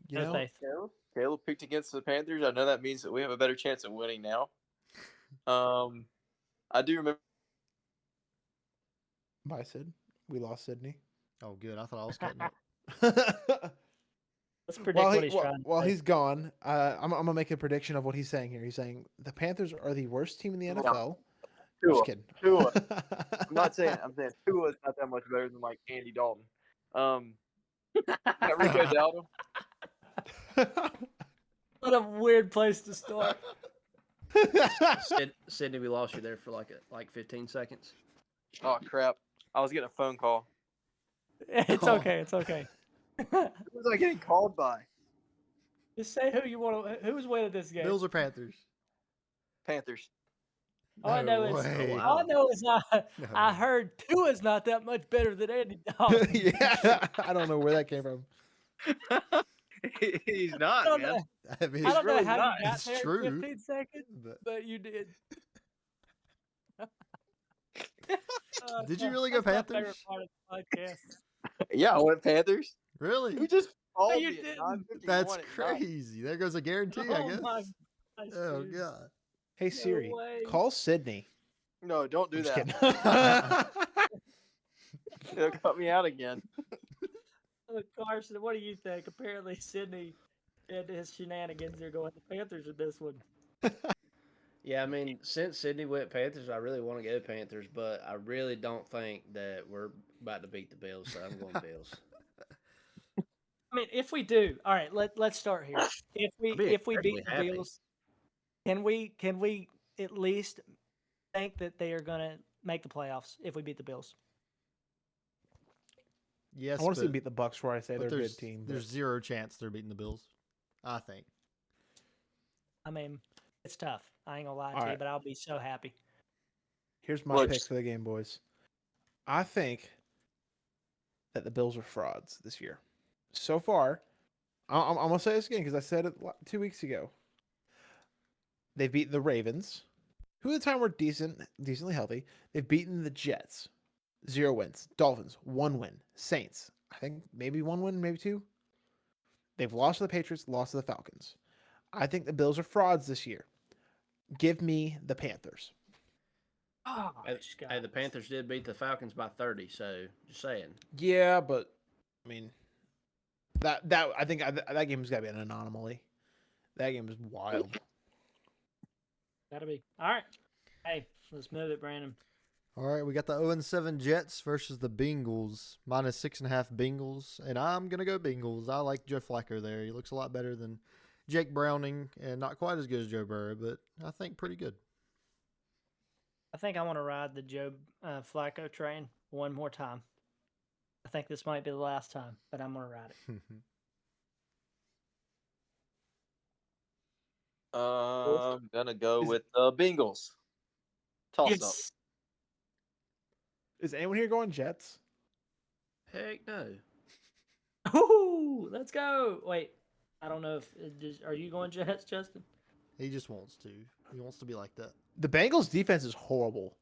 Caleb picked against the Panthers. I know that means that we have a better chance of winning now. I do remember. Bye, Sid. We lost Sydney. Oh, good. I thought I was cutting it. Let's predict what he's trying to While say. he's gone, I'm going to make a prediction of what he's saying here. He's saying the Panthers are the worst team in the NFL. Just kidding. Tua. I'm saying Tua is not that much better than like Andy Dalton. Rico Dowdle. What a weird place to start. Sydney, we lost you there for like 15 seconds. Oh crap! I was getting a phone call. It's okay. It's okay. Who was I getting called by? Just say who you want. Who's winning this game? Bills or Panthers? Panthers. All I know is not. No. I heard Tua's not that much better than Andy Dalton. Yeah, I don't know where that came from. He's not, man. I mean, I don't know how not. you got It's there true. in 15 seconds, but you did. Did you really go Panthers? My favorite part of the podcast. Yeah, I went Panthers. Really? Who just called you me? didn't. That's crazy. There goes a guarantee, I guess. My gosh, Oh dude. God. Hey Siri, call Sydney. No, don't do I'm that. They'll cut me out again. Carson, what do you think? Apparently, Sydney and his shenanigans are going the Panthers with this one. Yeah, I mean, since Sydney went Panthers, I really want to go Panthers, but I really don't think that we're about to beat the Bills, so I'm going Bills. I mean, if we do, all right, let's start here. If we beat the Bills, can we at least think that they are going to make the playoffs if we beat the Bills? Yes, I want to see them beat the Bucks before I say they're a good team. There's zero chance they're beating the Bills, I think. I mean, it's tough. I ain't gonna lie to you, but I'll be so happy. Here's my pick for the game, boys. I think that the Bills are frauds this year. So far, I'm going to say this again because I said it 2 weeks ago. They've beaten the Ravens, who at the time were decently healthy. They've beaten the Jets, 0 wins. Dolphins, 1 win. Saints, I think maybe 1 win, maybe 2. They've lost to the Patriots, lost to the Falcons. I think the Bills are frauds this year. Give me the Panthers. Oh, hey, the Panthers did beat the Falcons by 30, so just saying. Yeah, but I mean, that I think that game's got to be an anomaly. That game is wild. Gotta be. All right. Hey, let's move it, Brandon. All right, we got the 0-7 Jets versus the Bengals, -6.5 Bengals, and I'm going to go Bengals. I like Joe Flacco there. He looks a lot better than Jake Browning, and not quite as good as Joe Burrow, but I think pretty good. I think I want to ride the Joe Flacco train one more time. I think this might be the last time, but I'm going to ride it. I'm going to go with the Bengals. Toss up. Is anyone here going Jets? Heck no. Ooh, let's go. Wait, I don't know if are you going Jets, Justin? He just wants to. He wants to be like that. The Bengals defense is horrible.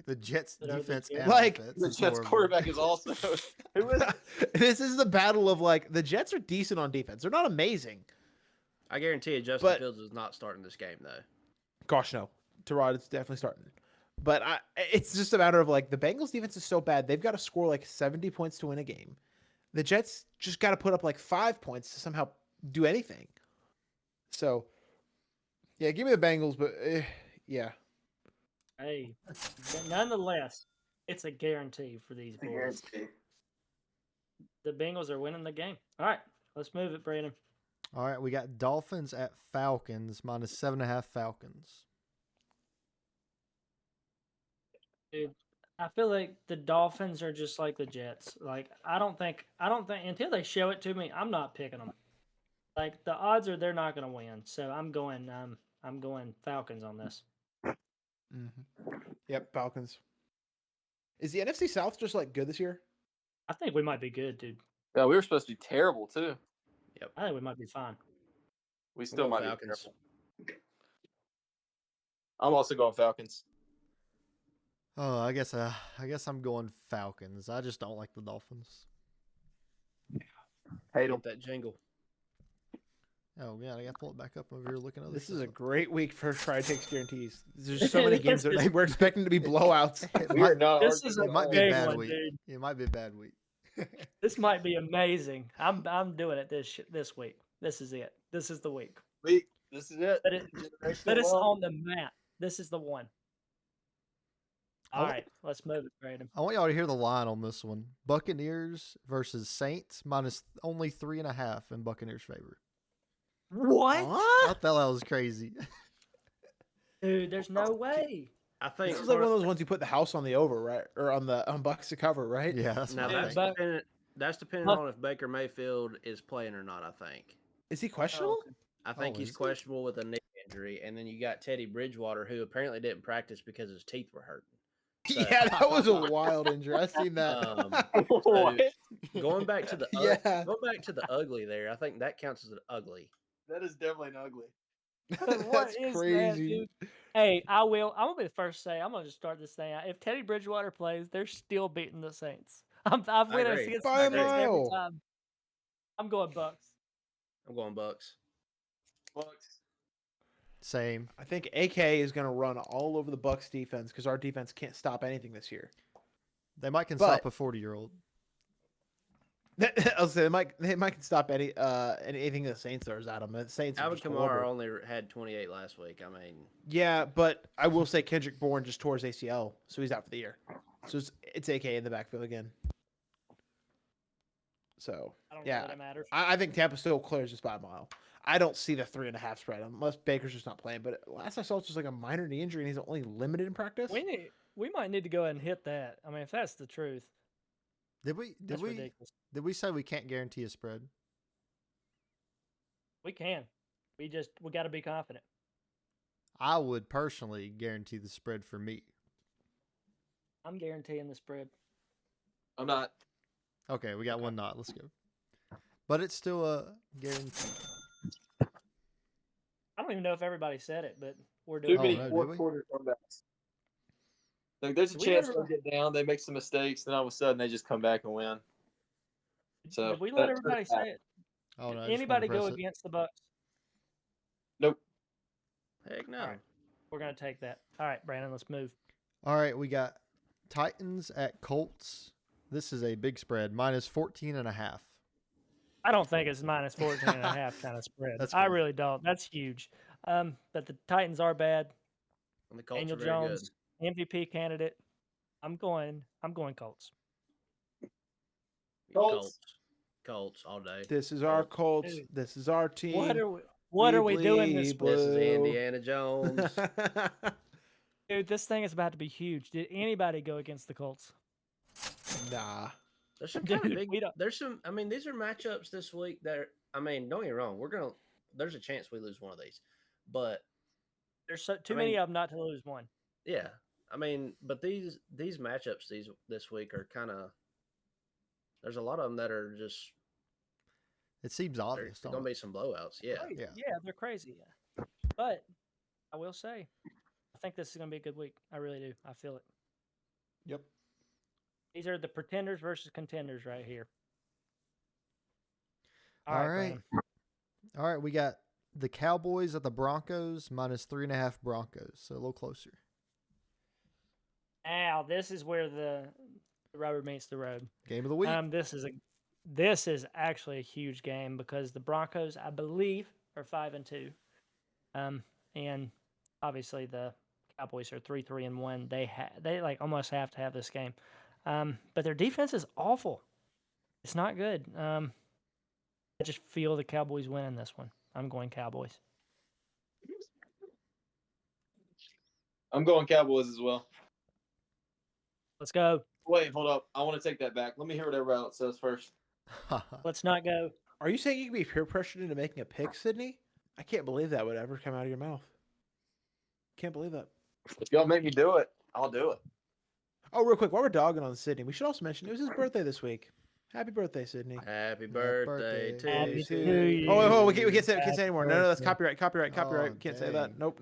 The Jets defense and like offense the is Jets horrible. quarterback is also who is it? This is the battle of like the Jets are decent on defense. They're not amazing. I guarantee you, Justin Fields is not starting this game though. Gosh, no. Terod, it's definitely starting. But it's just a matter of like the Bengals defense is so bad they've got to score like 70 points to win a game. The Jets just got to put up like 5 points to somehow do anything. So, yeah, give me the Bengals, but yeah. Hey, nonetheless, it's a guarantee for these boys. The Bengals are winning the game. All right, let's move it, Brandon. All right, we got Dolphins at Falcons, -7.5 Falcons. Dude, I feel like the Dolphins are just like the Jets. Like I don't think until they show it to me, I'm not picking them. Like the odds are they're not going to win. So I'm going Falcons on this. Mm-hmm. Yep, Falcons. Is the NFC South just like good this year? I think we might be good, dude. Yeah, we were supposed to be terrible too. Yep. I think we might be fine. We still might Falcons. be terrible. I'm also going Falcons. Oh, I guess I'm going Falcons. I just don't like the Dolphins. Hate Get that jingle. Oh yeah, I got to pull it back up over here looking at this. Is a great week for Try Takes Guarantees. There's so many games that we're expecting to be blowouts. It might be a bad one, week. Dude. It might be a bad week. This might be amazing. I'm doing it this week. This is it. This is the week. This is it. But it's on the map. This is the one. All right, let's move it, Brandon. I want y'all to hear the line on this one. Buccaneers versus Saints, only 3.5 in Buccaneers' favor. What? I thought that was crazy. Dude, there's no way. I think This is like one of those ones you put the house on the over, right? Or on Bucks to cover, right? Yeah, that's now that's depending on if Baker Mayfield is playing or not. I think. Is he questionable? I think he's questionable with a knee injury, and then you got Teddy Bridgewater, who apparently didn't practice because his teeth were hurting. So, yeah, that was a wild injury. I've seen that. So going back to the Yeah. going back to the ugly there, I think that counts as an ugly. That is definitely an ugly. That's crazy. That, hey, I'm gonna be the first to say I'm gonna just start this thing out. If Teddy Bridgewater plays, they're still beating the Saints. I'm winning against By a the Saints every mile. time. I'm going Bucks. I'm going Bucks. Same. I think AK is going to run all over the Bucks defense because our defense can't stop anything this year. They might can stop a 40-year-old. I'll say they might stop anything the Saints throws at them. The Saints. Alvin Kamara only had 28 last week. I mean, yeah, but I will say Kendrick Bourne just tore his ACL, so he's out for the year. So it's AK in the backfield again. So I don't yeah, know that matters. I think Tampa still clears just by a mile. I don't see the 3.5 spread unless Baker's just not playing. But last I saw, it's just like a minor knee injury, and he's only limited in practice. We might need to go ahead and hit that. I mean, if that's the truth. Did we say we can't guarantee a spread? We can. We got to be confident. I would personally guarantee the spread for me. I'm guaranteeing the spread. I'm not. Okay, we got one not. Let's go. But it's still a guarantee. I don't even know if everybody said it, but we're Too doing many it. fourth quarter comebacks. Like, there's a chance they'll get down, they make some mistakes, then all of a sudden they just come back and win. So Did we let everybody say it? Oh, no, Anybody go against the Bucks? Nope. Heck no. All right. We're going to take that. All right, Brandon, let's move. All right, we got Titans at Colts. This is a big spread, minus 14.5. I don't think it's minus 14.5 kind of spread. I really don't. That's huge. But the Titans are bad. And the Colts Daniel are very Jones, MVP candidate. I'm going Colts. Colts all day. This is our Colts. Dude. This is our team. What are we doing this This is Indiana Jones. Dude, this thing is about to be huge. Did anybody go against the Colts? Nah. There's some kind of big. There's some. I mean, these are matchups this week. That I mean, don't get me wrong. There's a chance we lose one of these, but there's too many of them not to lose one. Yeah, I mean, but these matchups this week are kind of. There's a lot of them that are just. It seems obvious. There's going to be some blowouts. Yeah. Yeah, they're crazy. Yeah. But I will say, I think this is going to be a good week. I really do. I feel it. Yep. These are the pretenders versus contenders right here. All right. All right, we got the Cowboys at the Broncos, minus 3.5 Broncos, so a little closer. Now, this is where the rubber meets the road. Game of the week. This is actually a huge game because the Broncos, I believe, are 5-2. And obviously the Cowboys are 3-1. They like almost have to have this game. But their defense is awful. It's not good. I just feel the Cowboys winning this one. I'm going Cowboys. I'm going Cowboys as well. Let's go. Wait, hold up. I want to take that back. Let me hear what everybody else says first. Let's not go. Are you saying you can be peer pressured into making a pick, Sydney? I can't believe that would ever come out of your mouth. Can't believe that. If y'all make me do it, I'll do it. Oh, real quick, while we're dogging on Sydney, we should also mention it was his birthday this week. Happy birthday, Sydney. Happy birthday to you. Oh, we can't say it anymore. No, that's copyright. We can't say that. Nope.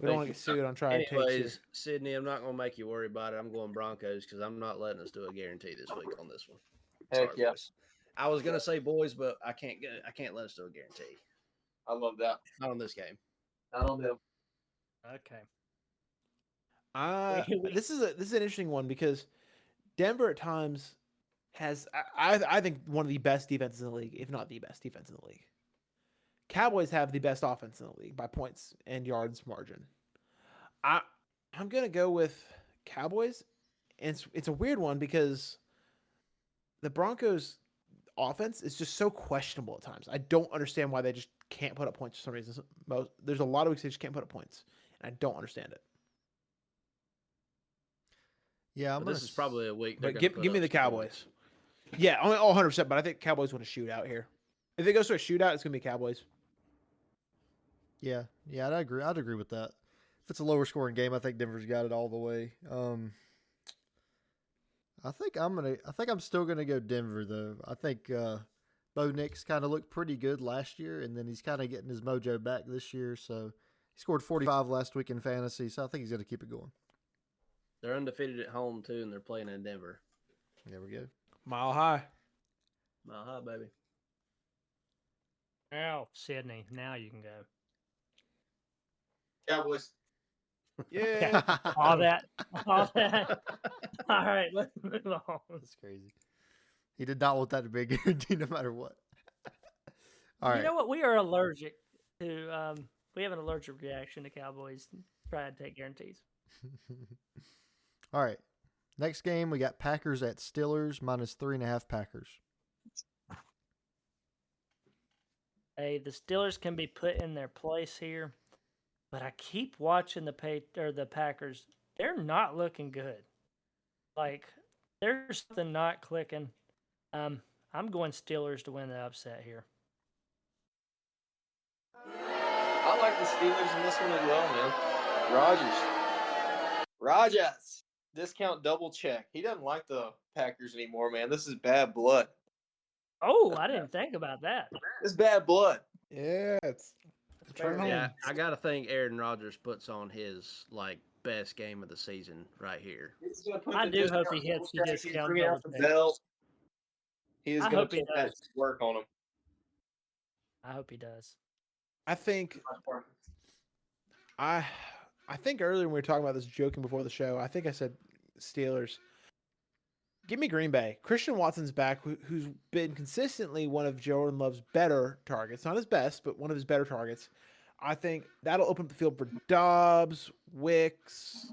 We don't want to get sued on trying to Anyways, Sydney, I'm not going to make you worry about it. I'm going Broncos because I'm not letting us do a guarantee this week on this one. Heck yeah. Boys. I was going to say boys, but I can't let us do a guarantee. I love that. Not on this game. Not on them. Okay. This is an interesting one because Denver at times has I think one of the best defenses in the league, if not the best defense in the league. Cowboys have the best offense in the league by points and yards margin. I'm gonna go with Cowboys, and it's a weird one because the Broncos' offense is just so questionable at times. I don't understand why they just can't put up points for some reason. There's a lot of weeks they just can't put up points, and I don't understand it. Yeah, this is probably a week. But give me the Cowboys. Points. Yeah, 100%. But I think Cowboys want to shoot out here. If it goes to a shootout, it's gonna be Cowboys. Yeah, I'd agree with that. If it's a lower scoring game, I think Denver's got it all the way. I think I'm still gonna go Denver though. I think Bo Nix kind of looked pretty good last year, and then he's kind of getting his mojo back this year. So he scored 45 last week in fantasy, so I think he's gonna keep it going. They're undefeated at home too, and they're playing in Denver. There we go. Mile high, baby. Now, Sydney, now you can go. Cowboys. Yeah. all that. All right, let's move on. That's crazy. He did not want that to be a guarantee no matter what. All right. You know what? We are allergic to, we have an allergic reaction to Cowboys trying to take guarantees. All right. Next game, we got Packers at Steelers, minus 3.5 Packers. Hey, the Steelers can be put in their place here, but I keep watching the Packers. They're not looking good. Like, there's something not clicking. I'm going Steelers to win the upset here. I like the Steelers in this one as well, man. Rodgers. Discount double check. He doesn't like the Packers anymore, man. This is bad blood. Oh, I didn't think about that. It's bad blood. Yeah, it's fair. Yeah, I gotta think Aaron Rodgers puts on his best game of the season right here. I do hope he hits the discount double check. Belt. He is going to put that work on him. I hope he does. I think earlier when we were talking about this, joking before the show, I think I said Steelers. Give me Green Bay. Christian Watson's back, who's been consistently one of Jordan Love's better targets. Not his best, but one of his better targets. I think that'll open up the field for Dobbs, Wicks,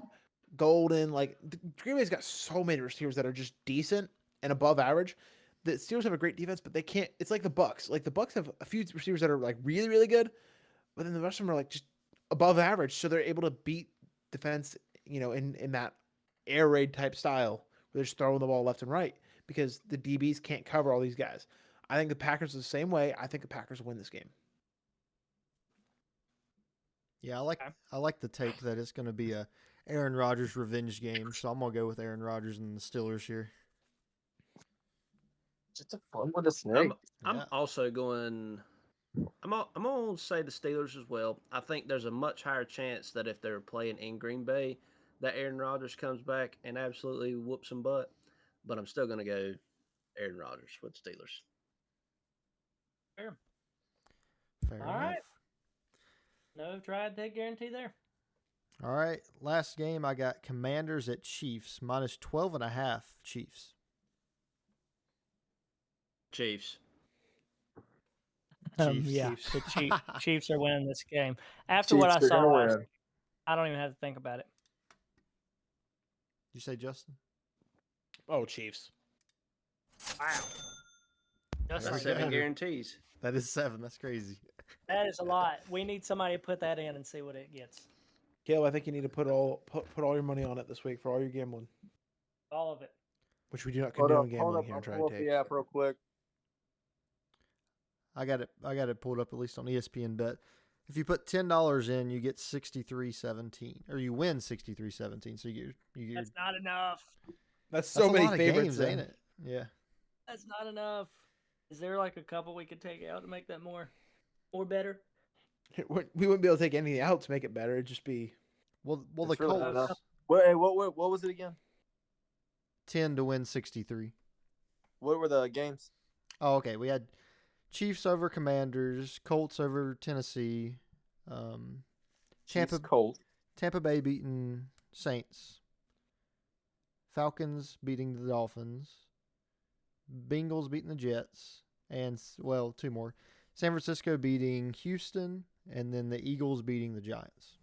Golden. Green Bay's got so many receivers that are just decent and above average. The Steelers have a great defense, but they can't. It's like the Bucks. The Bucks have a few receivers that are really, really good, but then the rest of them are just above average. So they're able to beat defense, in that air raid type style. They're just throwing the ball left and right because the DBs can't cover all these guys. I think the Packers are the same way. I think the Packers win this game. Yeah, I like the take that it's going to be a Aaron Rodgers revenge game, so I'm going to go with Aaron Rodgers and the Steelers here. It's a fun one to say. I'm also going. I'm going to say the Steelers as well. I think there's a much higher chance that if they're playing in Green Bay, that Aaron Rodgers comes back and absolutely whoops some butt. But I'm still going to go Aaron Rodgers with the Steelers. Fair. Fair All enough. right. No try take guarantee there. All right. Last game, I got Commanders at Chiefs, minus 12.5 Chiefs. Chiefs. Yeah, Chiefs. the Chiefs are winning this game. After what I saw last week, I don't even have to think about it. You say Justin? Oh, Chiefs. Wow. That's Just 7 guarantees. That is 7. That's crazy. That is a lot. We need somebody to put that in and see what it gets. Caleb, I think you need to put all your money on it this week for all your gambling. All of it. Which we do not condone gambling here. I'll pull up the app real quick. I got it pulled up at least on ESPN Bet. If you put $10 in, you get 63-17, or you win 63-17. So you get. That's not enough. That's so many games, favorites, ain't it? Yeah. That's not enough. Is there a couple we could take out to make that more better? We wouldn't be able to take anything out to make it better. It'd just be Well, the It's really not Colts enough. What was it again? 10 to win 63. What were the games? Oh, okay. We had Chiefs over Commanders, Colts over Tennessee, Tampa Bay beating Saints, Falcons beating the Dolphins, Bengals beating the Jets, and, well, 2 more. San Francisco beating Houston, and then the Eagles beating the Giants.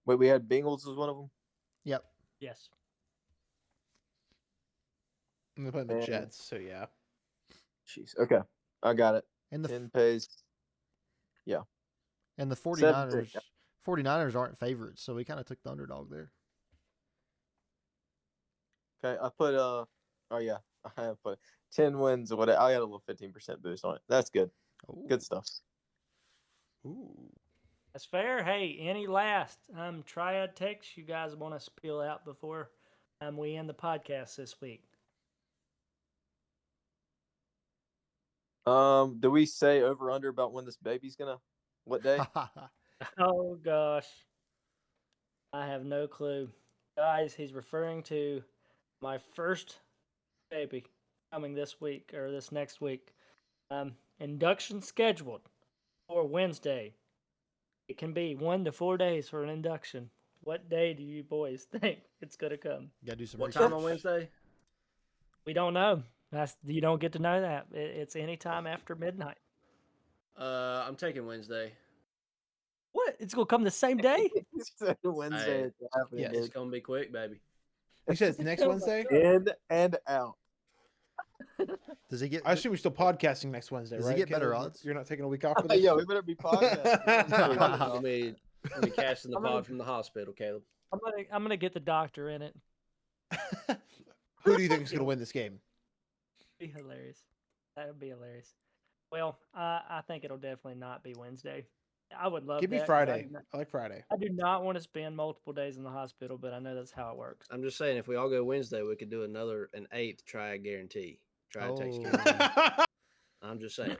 Wait, we had Bengals as one of them? Yep. Yes. they're playing the Jets, so yeah. Jeez. Okay. I got it. And the 10 pays. Yeah. And the 49ers aren't favorites, so we kind of took the underdog there. Okay. I put I have put 10 wins or whatever. I got a little 15% boost on it. That's good. Ooh. Good stuff. Ooh. That's fair. Hey, any last triad takes you guys want to spill out before we end the podcast this week? Do we say over under about when this baby's gonna what day? Oh gosh. I have no clue. Guys, he's referring to my first baby coming this week or this next week. Induction scheduled for Wednesday. It can be 1 to 4 days for an induction. What day do you boys think it's gonna come? Gotta do some What research. time on Wednesday? We don't know. You don't get to know that. It's any time after midnight. I'm taking Wednesday. What? It's gonna come the same day? Wednesday. Hey, it's happening, yes. It's gonna be quick, baby. You said it's next Wednesday? In and out. Does he get? I assume we're still podcasting next Wednesday, Does right? he get better Caleb? odds? You're not taking a week off for this? Yeah, we better be podcasting. I'll be casting the pod from the hospital, Caleb. I'm gonna get the doctor in it. Who do you think is going to win this game? Be hilarious. That would be hilarious. Well, I think it'll definitely not be Wednesday. I would love Give me that, 'cause Friday. I like Friday. I do not want to spend multiple days in the hospital, but I know that's how it works. I'm just saying, if we all go Wednesday, we could do an 8th triad guarantee. Triad takes care of it. Oh, I'm just saying.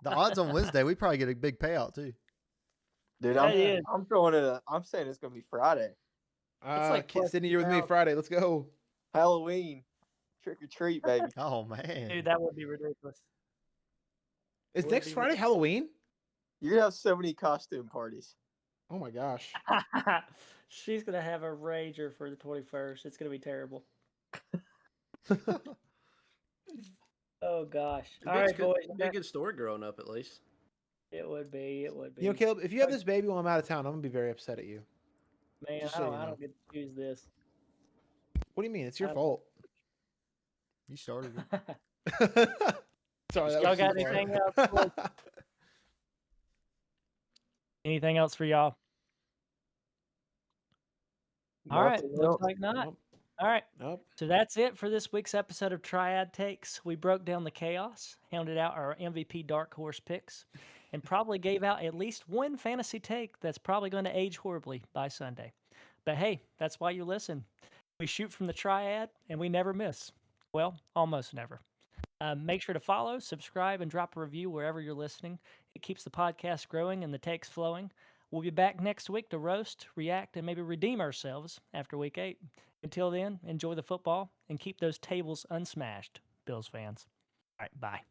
the odds on Wednesday, we probably get a big payout too. Dude, That is. I'm throwing it. I'm saying it's gonna be Friday. like plus Sydney, you're with me 2,000. Friday. Let's go. Halloween, trick or treat, baby. Oh man, Dude, that would be ridiculous. Is Would next be Friday Halloween? You're gonna have so many costume parties. Oh my gosh. She's gonna have a rager for the 21st. It's gonna be terrible. Oh gosh! All right, boys. It'd be a good story growing up, at least. It would be. It would be. You know, Caleb, if you have this baby while I'm out of town, I'm gonna be very upset at you. Man, Just I so don't, you I know. don't get to choose this. What do you mean? It's your I- fault. you started it. Sorry, that Y'all was got too far. anything else? boys? Anything else for y'all? All right, Nothing looks else. like not. Nope. All right. Nope. So that's it for this week's episode of Triad Takes. We broke down the chaos, hounded out our MVP dark horse picks, and probably gave out at least one fantasy take that's probably going to age horribly by Sunday. But hey, that's why you listen. We shoot from the triad and we never miss. Well, almost never. Make sure to follow, subscribe, and drop a review wherever you're listening. It keeps the podcast growing and the takes flowing. We'll be back next week to roast, react, and maybe redeem ourselves after week 8. Until then, enjoy the football and keep those tables unsmashed, Bills fans. All right, bye.